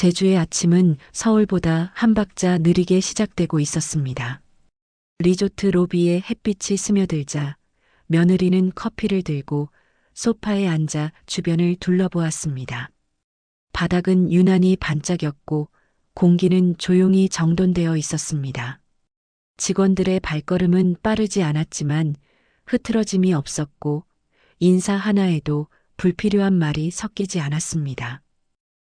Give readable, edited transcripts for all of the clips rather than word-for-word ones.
제주의 아침은 서울보다 한 박자 느리게 시작되고 있었습니다. 리조트 로비에 햇빛이 스며들자 며느리는 커피를 들고 소파에 앉아 주변을 둘러보았습니다. 바닥은 유난히 반짝였고 공기는 조용히 정돈되어 있었습니다. 직원들의 발걸음은 빠르지 않았지만 흐트러짐이 없었고 인사 하나에도 불필요한 말이 섞이지 않았습니다.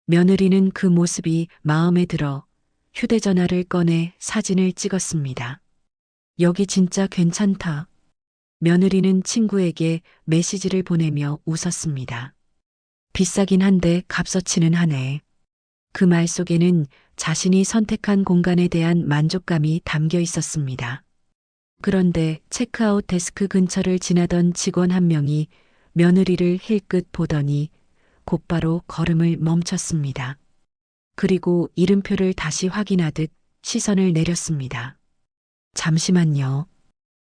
며느리는 그 모습이 마음에 들어 휴대전화를 꺼내 사진을 찍었습니다. 여기 진짜 괜찮다. 며느리는 친구에게 메시지를 보내며 웃었습니다. 비싸긴 한데 값어치는 하네. 그 말 속에는 자신이 선택한 공간에 대한 만족감이 담겨 있었습니다. 그런데 체크아웃 데스크 근처를 지나던 직원 한 명이 며느리를 힐끗 보더니 곧바로 걸음을 멈췄습니다. 그리고 이름표를 다시 확인하듯 시선을 내렸습니다. 잠시만요.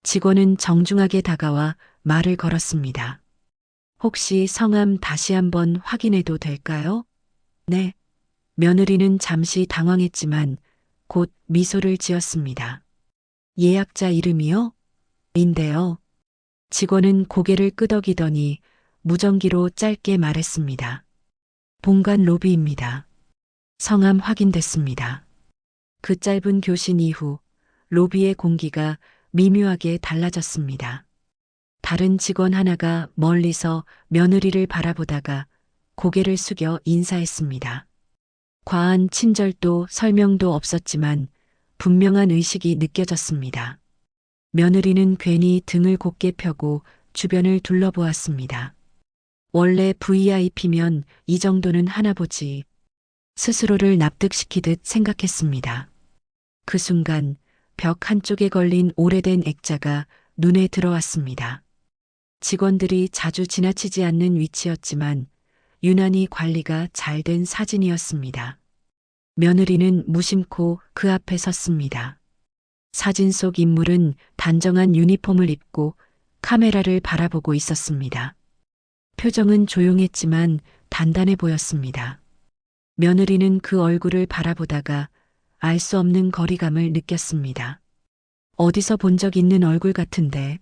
직원은 정중하게 다가와 말을 걸었습니다. 혹시 성함 다시 한번 확인해도 될까요? 네. 며느리는 잠시 당황했지만 곧 미소를 지었습니다. 예약자 이름이요? 인데요. 직원은 고개를 끄덕이더니 무전기로 짧게 말했습니다. 본관 로비입니다. 성함 확인됐습니다. 그 짧은 교신 이후 로비의 공기가 미묘하게 달라졌습니다. 다른 직원 하나가 멀리서 며느리를 바라보다가 고개를 숙여 인사했습니다. 과한 친절도 설명도 없었지만 분명한 의식이 느껴졌습니다. 며느리는 괜히 등을 곧게 펴고 주변을 둘러보았습니다. 원래 VIP면 이 정도는 하나 보지. 스스로를 납득시키듯 생각했습니다. 그 순간 벽 한쪽에 걸린 오래된 액자가 눈에 들어왔습니다. 직원들이 자주 지나치지 않는 위치였지만 유난히 관리가 잘 된 사진이었습니다. 며느리는 무심코 그 앞에 섰습니다. 사진 속 인물은 단정한 유니폼을 입고 카메라를 바라보고 있었습니다. 표정은 조용했지만 단단해 보였습니다. 며느리는 그 얼굴을 바라보다가 알 수 없는 거리감을 느꼈습니다. 어디서 본 적 있는 얼굴 같은데.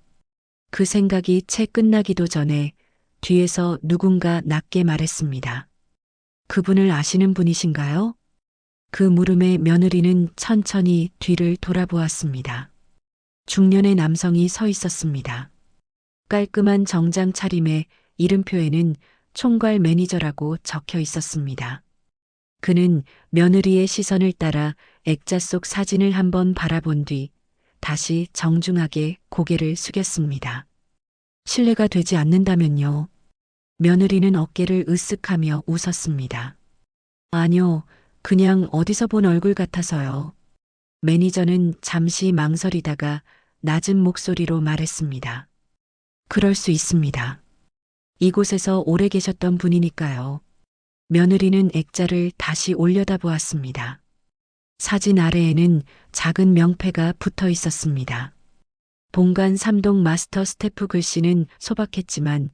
그 생각이 채 끝나기도 전에 뒤에서 누군가 낮게 말했습니다. 그분을 아시는 분이신가요? 그 물음에 며느리는 천천히 뒤를 돌아보았습니다. 중년의 남성이 서 있었습니다. 깔끔한 정장 차림에 이름표에는 총괄 매니저라고 적혀 있었습니다. 그는 며느리의 시선을 따라 액자 속 사진을 한번 바라본 뒤 다시 정중하게 고개를 숙였습니다. 신뢰가 되지 않는다면요. 며느리는 어깨를 으쓱하며 웃었습니다. 아니요, 그냥 어디서 본 얼굴 같아서요. 매니저는 잠시 망설이다가 낮은 목소리로 말했습니다. 그럴 수 있습니다. 이곳에서 오래 계셨던 분이니까요. 며느리는 액자를 다시 올려다보았습니다. 사진 아래에는 작은 명패가 붙어 있었습니다. 본관 3동 마스터 스태프 글씨는 소박했지만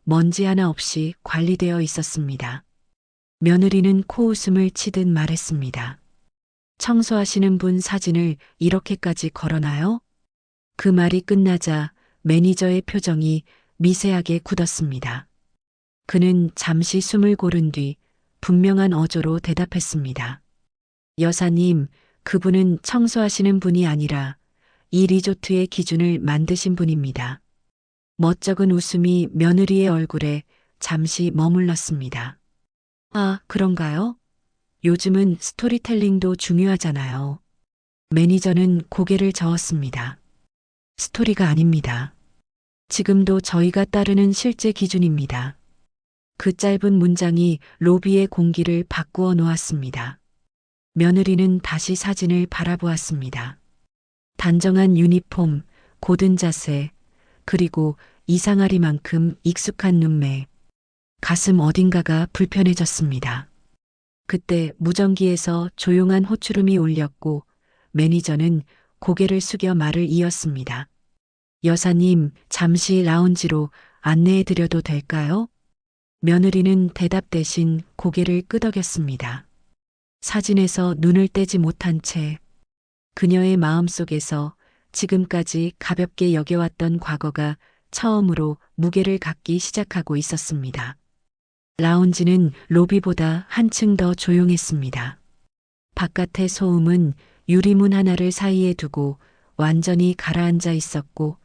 먼지 하나 없이 관리되어 있었습니다. 며느리는 코웃음을 치듯 말했습니다. 청소하시는 분 사진을 이렇게까지 걸어놔요? 그 말이 끝나자 매니저의 표정이 미세하게 굳었습니다. 그는 잠시 숨을 고른 뒤 분명한 어조로 대답했습니다. 여사님, 그분은 청소하시는 분이 아니라 이 리조트의 기준을 만드신 분입니다. 멋쩍은 웃음이 며느리의 얼굴에 잠시 머물렀습니다. 아, 그런가요? 요즘은 스토리텔링도 중요하잖아요. 매니저는 고개를 저었습니다. 스토리가 아닙니다. 지금도 저희가 따르는 실제 기준입니다. 그 짧은 문장이 로비의 공기를 바꾸어 놓았습니다. 며느리는 다시 사진을 바라보았습니다. 단정한 유니폼, 고든 자세, 그리고 이상하리만큼 익숙한 눈매. 가슴 어딘가가 불편해졌습니다. 그때 무전기에서 조용한 호출음이 울렸고 매니저는 고개를 숙여 말을 이었습니다. 여사님, 잠시 라운지로 안내해 드려도 될까요? 며느리는 대답 대신 고개를 끄덕였습니다. 사진에서 눈을 떼지 못한 채 그녀의 마음속에서 지금까지 가볍게 여겨왔던 과거가 처음으로 무게를 갖기 시작하고 있었습니다. 라운지는 로비보다 한층 더 조용했습니다. 바깥의 소음은 유리문 하나를 사이에 두고 완전히 가라앉아 있었고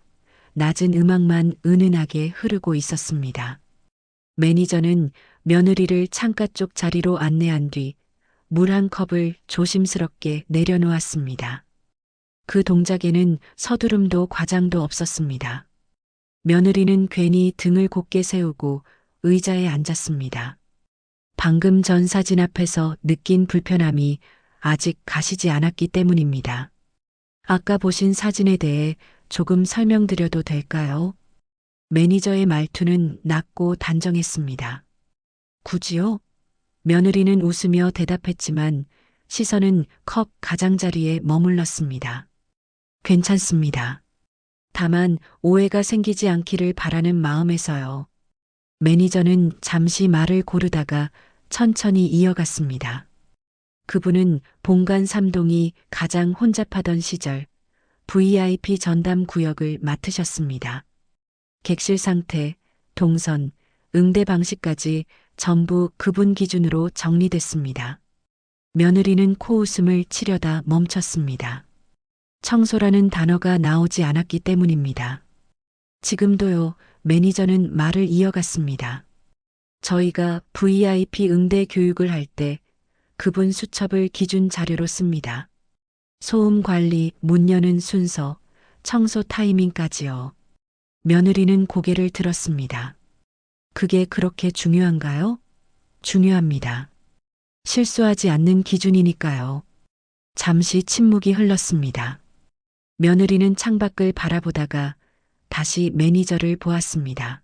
낮은 음악만 은은하게 흐르고 있었습니다. 매니저는 며느리를 창가 쪽 자리로 안내한 뒤 물 한 컵을 조심스럽게 내려놓았습니다. 그 동작에는 서두름도 과장도 없었습니다. 며느리는 괜히 등을 곧게 세우고 의자에 앉았습니다. 방금 전 사진 앞에서 느낀 불편함이 아직 가시지 않았기 때문입니다. 아까 보신 사진에 대해 조금 설명드려도 될까요? 매니저의 말투는 낮고 단정했습니다. 굳이요? 며느리는 웃으며 대답했지만 시선은 컵 가장자리에 머물렀습니다. 괜찮습니다. 다만 오해가 생기지 않기를 바라는 마음에서요. 매니저는 잠시 말을 고르다가 천천히 이어갔습니다. 그분은 본관 3동이 가장 혼잡하던 시절 VIP 전담 구역을 맡으셨습니다. 객실 상태, 동선, 응대 방식까지 전부 그분 기준으로 정리됐습니다. 며느리는 코웃음을 치려다 멈췄습니다. 청소라는 단어가 나오지 않았기 때문입니다. 지금도요, 매니저는 말을 이어갔습니다. 저희가 VIP 응대 교육을 할 때 그분 수첩을 기준 자료로 씁니다. 소음 관리, 문 여는 순서, 청소 타이밍까지요. 며느리는 고개를 들었습니다. 그게 그렇게 중요한가요? 중요합니다. 실수하지 않는 기준이니까요. 잠시 침묵이 흘렀습니다. 며느리는 창밖을 바라보다가 다시 매니저를 보았습니다.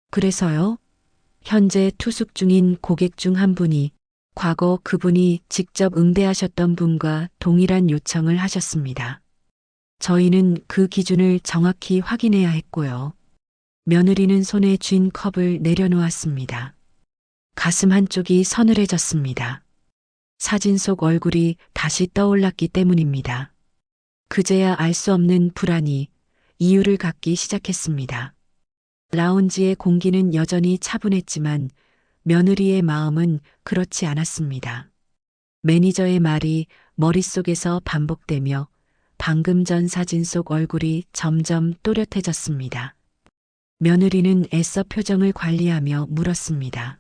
그래서요? 현재 투숙 중인 고객 중 한 분이 과거 그분이 직접 응대하셨던 분과 동일한 요청을 하셨습니다. 저희는 그 기준을 정확히 확인해야 했고요. 며느리는 손에 쥔 컵을 내려놓았습니다. 가슴 한쪽이 서늘해졌습니다. 사진 속 얼굴이 다시 떠올랐기 때문입니다. 그제야 알 수 없는 불안이 이유를 갖기 시작했습니다. 라운지의 공기는 여전히 차분했지만 며느리의 마음은 그렇지 않았습니다. 매니저의 말이 머릿속에서 반복되며 방금 전 사진 속 얼굴이 점점 또렷해졌습니다. 며느리는 애써 표정을 관리하며 물었습니다.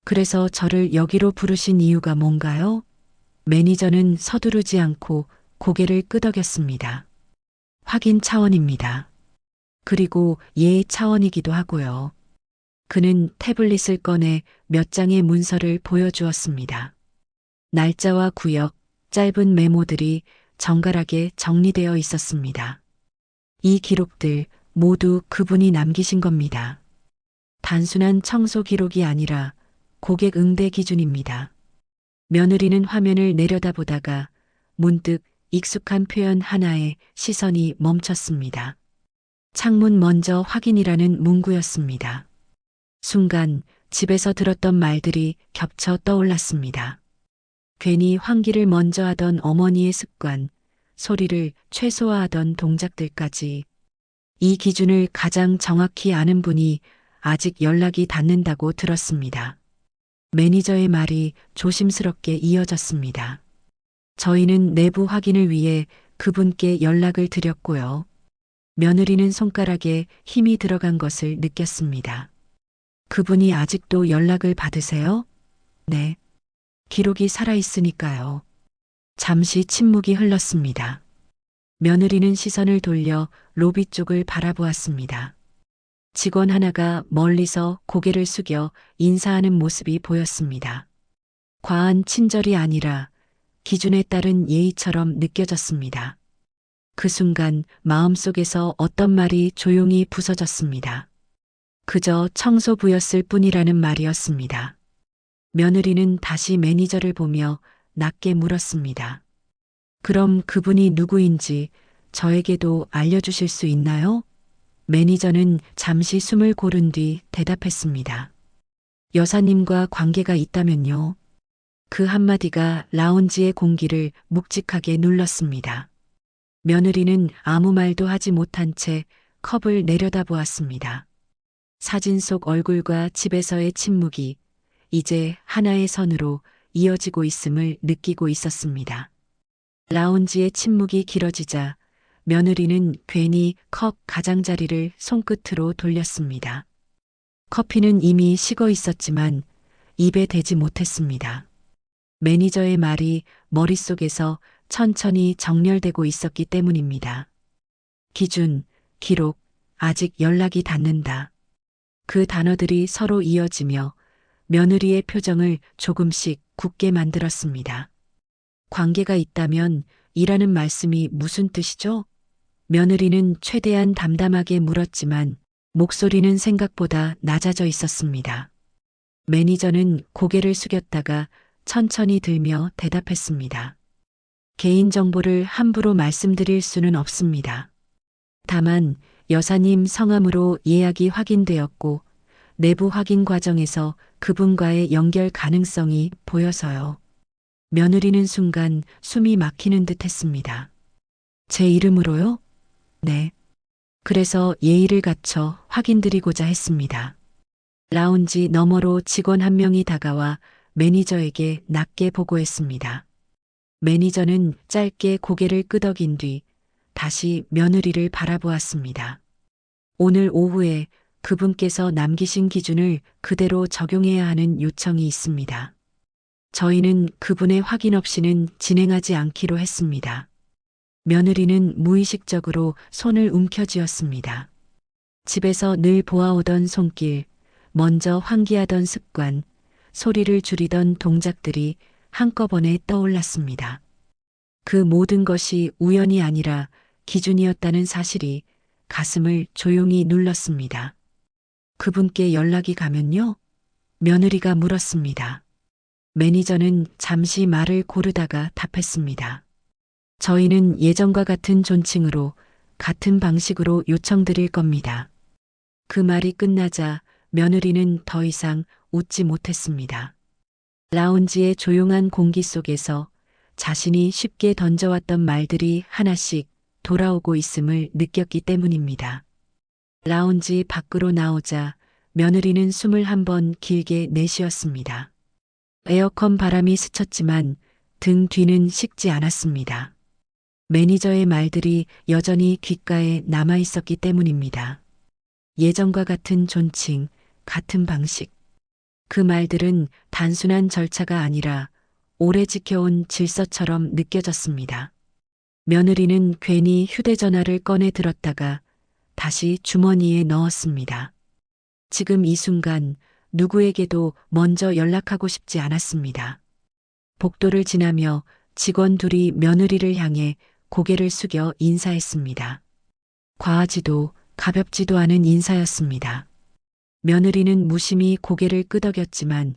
그래서 저를 여기로 부르신 이유가 뭔가요? 매니저는 서두르지 않고 고개를 끄덕였습니다. 확인 차원입니다. 그리고 예의 차원이기도 하고요. 그는 태블릿을 꺼내 몇 장의 문서를 보여주었습니다. 날짜와 구역, 짧은 메모들이 정갈하게 정리되어 있었습니다. 이 기록들 모두 그분이 남기신 겁니다. 단순한 청소 기록이 아니라 고객 응대 기준입니다. 며느리는 화면을 내려다보다가 문득 익숙한 표현 하나에 시선이 멈췄습니다. 창문 먼저 확인이라는 문구였습니다. 순간 집에서 들었던 말들이 겹쳐 떠올랐습니다. 괜히 환기를 먼저 하던 어머니의 습관, 소리를 최소화하던 동작들까지 이 기준을 가장 정확히 아는 분이 아직 연락이 닿는다고 들었습니다. 매니저의 말이 조심스럽게 이어졌습니다. 저희는 내부 확인을 위해 그분께 연락을 드렸고요. 며느리는 손가락에 힘이 들어간 것을 느꼈습니다. 그분이 아직도 연락을 받으세요? 네. 기록이 살아있으니까요. 잠시 침묵이 흘렀습니다. 며느리는 시선을 돌려 로비 쪽을 바라보았습니다. 직원 하나가 멀리서 고개를 숙여 인사하는 모습이 보였습니다. 과한 친절이 아니라 기준에 따른 예의처럼 느껴졌습니다. 그 순간 마음속에서 어떤 말이 조용히 부서졌습니다. 그저 청소부였을 뿐이라는 말이었습니다. 며느리는 다시 매니저를 보며 낮게 물었습니다. 그럼 그분이 누구인지 저에게도 알려주실 수 있나요? 매니저는 잠시 숨을 고른 뒤 대답했습니다. 여사님과 관계가 있다면요. 그 한마디가 라운지의 공기를 묵직하게 눌렀습니다. 며느리는 아무 말도 하지 못한 채 컵을 내려다보았습니다. 사진 속 얼굴과 집에서의 침묵이 이제 하나의 선으로 이어지고 있음을 느끼고 있었습니다. 라운지의 침묵이 길어지자 며느리는 괜히 컵 가장자리를 손끝으로 돌렸습니다. 커피는 이미 식어 있었지만 입에 대지 못했습니다. 매니저의 말이 머릿속에서 천천히 정렬되고 있었기 때문입니다. 기준, 기록, 아직 연락이 닿는다. 그 단어들이 서로 이어지며 며느리의 표정을 조금씩 굳게 만들었습니다. 관계가 있다면 이라는 말씀이 무슨 뜻이죠? 며느리는 최대한 담담하게 물었지만 목소리는 생각보다 낮아져 있었습니다. 매니저는 고개를 숙였다가 천천히 들며 대답했습니다. 개인정보를 함부로 말씀드릴 수는 없습니다. 다만 여사님 성함으로 예약이 확인되었고 내부 확인 과정에서 그분과의 연결 가능성이 보여서요. 며느리는 순간 숨이 막히는 듯 했습니다. 제 이름으로요? 네. 그래서 예의를 갖춰 확인드리고자 했습니다. 라운지 너머로 직원 한 명이 다가와 매니저에게 낮게 보고했습니다. 매니저는 짧게 고개를 끄덕인 뒤 다시 며느리를 바라보았습니다. 오늘 오후에 그분께서 남기신 기준을 그대로 적용해야 하는 요청이 있습니다. 저희는 그분의 확인 없이는 진행하지 않기로 했습니다. 며느리는 무의식적으로 손을 움켜쥐었습니다. 집에서 늘 보아오던 손길, 먼저 환기하던 습관, 소리를 줄이던 동작들이 한꺼번에 떠올랐습니다. 그 모든 것이 우연이 아니라 기준이었다는 사실이 가슴을 조용히 눌렀습니다. 그분께 연락이 가면요? 며느리가 물었습니다. 매니저는 잠시 말을 고르다가 답했습니다. 저희는 예전과 같은 존칭으로 같은 방식으로 요청드릴 겁니다. 그 말이 끝나자 며느리는 더 이상 웃지 못했습니다. 라운지의 조용한 공기 속에서 자신이 쉽게 던져왔던 말들이 하나씩 돌아오고 있음을 느꼈기 때문입니다. 라운지 밖으로 나오자 며느리는 숨을 한번 길게 내쉬었습니다. 에어컨 바람이 스쳤지만 등 뒤는 식지 않았습니다. 매니저의 말들이 여전히 귓가에 남아 있었기 때문입니다. 예전과 같은 존칭, 같은 방식. 그 말들은 단순한 절차가 아니라 오래 지켜온 질서처럼 느껴졌습니다. 며느리는 괜히 휴대전화를 꺼내 들었다가 다시 주머니에 넣었습니다. 지금 이 순간 누구에게도 먼저 연락하고 싶지 않았습니다. 복도를 지나며 직원 둘이 며느리를 향해 고개를 숙여 인사했습니다. 과하지도 가볍지도 않은 인사였습니다. 며느리는 무심히 고개를 끄덕였지만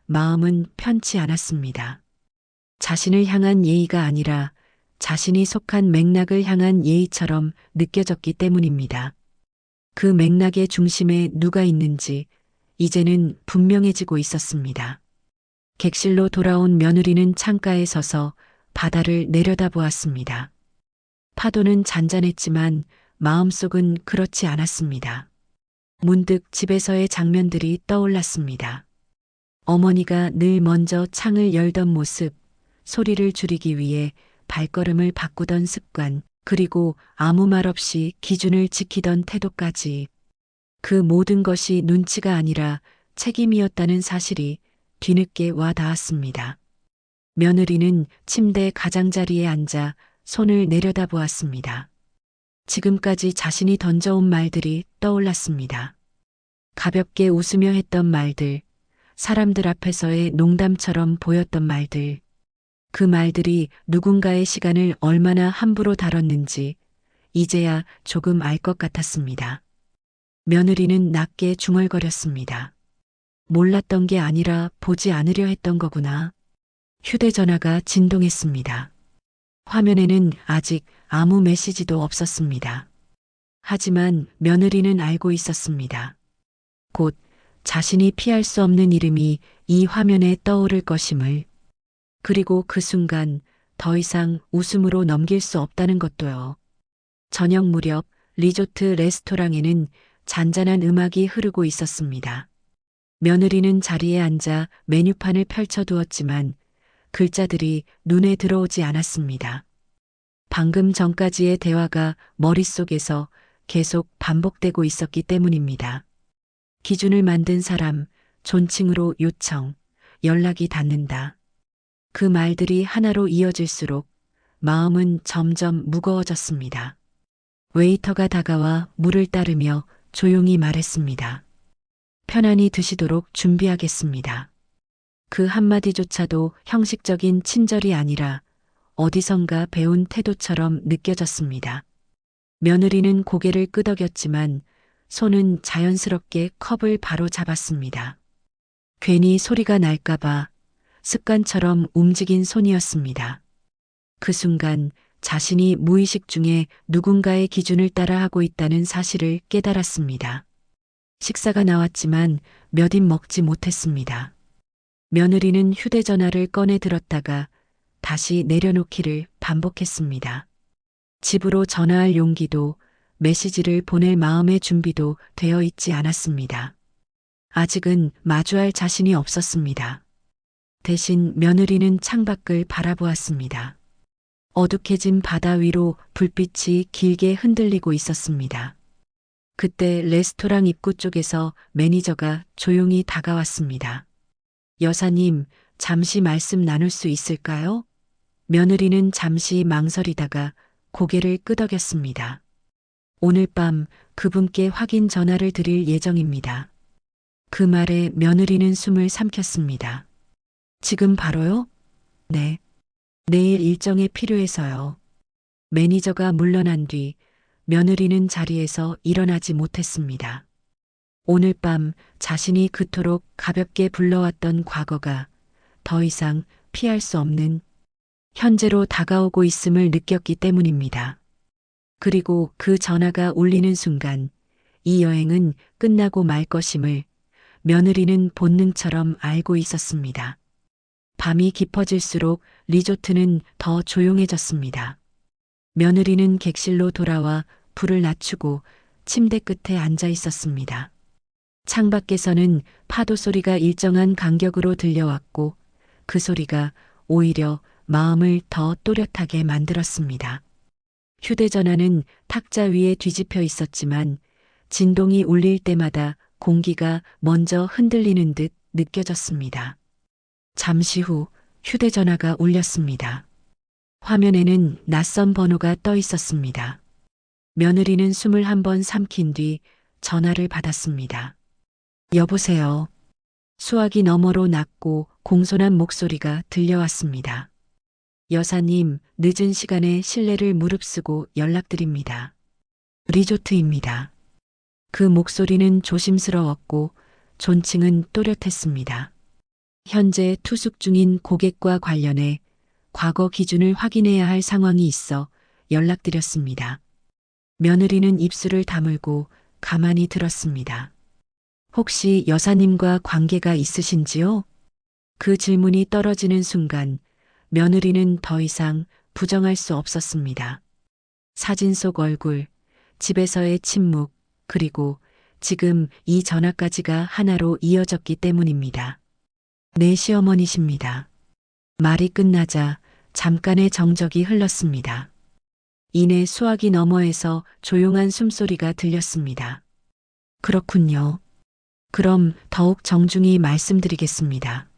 마음은 편치 않았습니다. 자신을 향한 예의가 아니라 자신이 속한 맥락을 향한 예의처럼 느껴졌기 때문입니다. 그 맥락의 중심에 누가 있는지 이제는 분명해지고 있었습니다. 객실로 돌아온 며느리는 창가에 서서 바다를 내려다보았습니다. 파도는 잔잔했지만 마음속은 그렇지 않았습니다. 문득 집에서의 장면들이 떠올랐습니다. 어머니가 늘 먼저 창을 열던 모습, 소리를 줄이기 위해 발걸음을 바꾸던 습관, 그리고 아무 말 없이 기준을 지키던 태도까지. 그 모든 것이 눈치가 아니라 책임이었다는 사실이 뒤늦게 와 닿았습니다. 며느리는 침대 가장자리에 앉아 손을 내려다보았습니다. 지금까지 자신이 던져온 말들이 떠올랐습니다. 가볍게 웃으며 했던 말들, 사람들 앞에서의 농담처럼 보였던 말들. 그 말들이 누군가의 시간을 얼마나 함부로 다뤘는지 이제야 조금 알 것 같았습니다. 며느리는 낮게 중얼거렸습니다. 몰랐던 게 아니라 보지 않으려 했던 거구나. 휴대전화가 진동했습니다. 화면에는 아직 아무 메시지도 없었습니다. 하지만 며느리는 알고 있었습니다. 곧 자신이 피할 수 없는 이름이 이 화면에 떠오를 것임을. 그리고 그 순간 더 이상 웃음으로 넘길 수 없다는 것도요. 저녁 무렵 리조트 레스토랑에는 잔잔한 음악이 흐르고 있었습니다. 며느리는 자리에 앉아 메뉴판을 펼쳐두었지만 글자들이 눈에 들어오지 않았습니다. 방금 전까지의 대화가 머릿속에서 계속 반복되고 있었기 때문입니다. 기준을 만든 사람, 존칭으로 요청, 연락이 닿는다. 그 말들이 하나로 이어질수록 마음은 점점 무거워졌습니다. 웨이터가 다가와 물을 따르며 조용히 말했습니다. 편안히 드시도록 준비하겠습니다. 그 한마디조차도 형식적인 친절이 아니라 어디선가 배운 태도처럼 느껴졌습니다. 며느리는 고개를 끄덕였지만 손은 자연스럽게 컵을 바로 잡았습니다. 괜히 소리가 날까봐 습관처럼 움직인 손이었습니다. 그 순간 자신이 무의식 중에 누군가의 기준을 따라하고 있다는 사실을 깨달았습니다. 식사가 나왔지만 몇 입 먹지 못했습니다. 며느리는 휴대전화를 꺼내 들었다가 다시 내려놓기를 반복했습니다. 집으로 전화할 용기도 메시지를 보낼 마음의 준비도 되어 있지 않았습니다. 아직은 마주할 자신이 없었습니다. 대신 며느리는 창밖을 바라보았습니다. 어둑해진 바다 위로 불빛이 길게 흔들리고 있었습니다. 그때 레스토랑 입구 쪽에서 매니저가 조용히 다가왔습니다. 여사님, 잠시 말씀 나눌 수 있을까요? 며느리는 잠시 망설이다가 고개를 끄덕였습니다. 오늘 밤 그분께 확인 전화를 드릴 예정입니다. 그 말에 며느리는 숨을 삼켰습니다. 지금 바로요? 네. 내일 일정에 필요해서요. 매니저가 물러난 뒤 며느리는 자리에서 일어나지 못했습니다. 오늘 밤 자신이 그토록 가볍게 불러왔던 과거가 더 이상 피할 수 없는 현재로 다가오고 있음을 느꼈기 때문입니다. 그리고 그 전화가 울리는 순간 이 여행은 끝나고 말 것임을 며느리는 본능처럼 알고 있었습니다. 밤이 깊어질수록 리조트는 더 조용해졌습니다. 며느리는 객실로 돌아와 불을 낮추고 침대 끝에 앉아 있었습니다. 창밖에서는 파도 소리가 일정한 간격으로 들려왔고 그 소리가 오히려 마음을 더 또렷하게 만들었습니다. 휴대전화는 탁자 위에 뒤집혀 있었지만 진동이 울릴 때마다 공기가 먼저 흔들리는 듯 느껴졌습니다. 잠시 후 휴대전화가 울렸습니다. 화면에는 낯선 번호가 떠 있었습니다. 며느리는 숨을 한번 삼킨 뒤 전화를 받았습니다. 여보세요. 수화기 너머로 낮고 공손한 목소리가 들려왔습니다. 여사님, 늦은 시간에 실례를 무릅쓰고 연락드립니다. 리조트입니다. 그 목소리는 조심스러웠고 존칭은 또렷했습니다. 현재 투숙 중인 고객과 관련해 과거 기준을 확인해야 할 상황이 있어 연락드렸습니다. 며느리는 입술을 다물고 가만히 들었습니다. 혹시 여사님과 관계가 있으신지요? 그 질문이 떨어지는 순간 며느리는 더 이상 부정할 수 없었습니다. 사진 속 얼굴, 집에서의 침묵, 그리고 지금 이 전화까지가 하나로 이어졌기 때문입니다. 네, 시어머니십니다. 말이 끝나자 잠깐의 정적이 흘렀습니다. 이내 수화기 너머에서 조용한 숨소리가 들렸습니다. 그렇군요. 그럼 더욱 정중히 말씀드리겠습니다.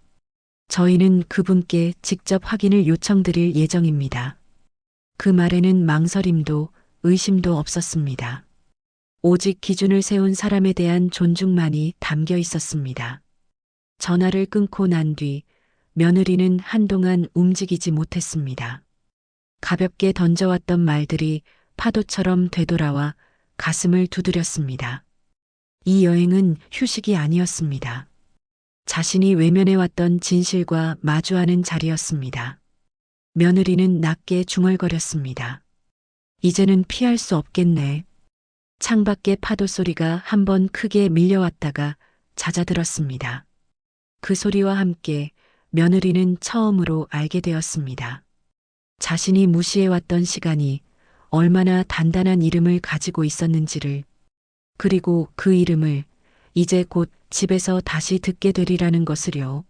저희는 그분께 직접 확인을 요청드릴 예정입니다. 그 말에는 망설임도 의심도 없었습니다. 오직 기준을 세운 사람에 대한 존중만이 담겨 있었습니다. 전화를 끊고 난 뒤 며느리는 한동안 움직이지 못했습니다. 가볍게 던져왔던 말들이 파도처럼 되돌아와 가슴을 두드렸습니다. 이 여행은 휴식이 아니었습니다. 자신이 외면해왔던 진실과 마주하는 자리였습니다. 며느리는 낮게 중얼거렸습니다. 이제는 피할 수 없겠네. 창밖의 파도 소리가 한번 크게 밀려왔다가 잦아들었습니다. 그 소리와 함께 며느리는 처음으로 알게 되었습니다. 자신이 무시해왔던 시간이 얼마나 단단한 이름을 가지고 있었는지를, 그리고 그 이름을 이제 곧 집에서 다시 듣게 되리라는 것을요.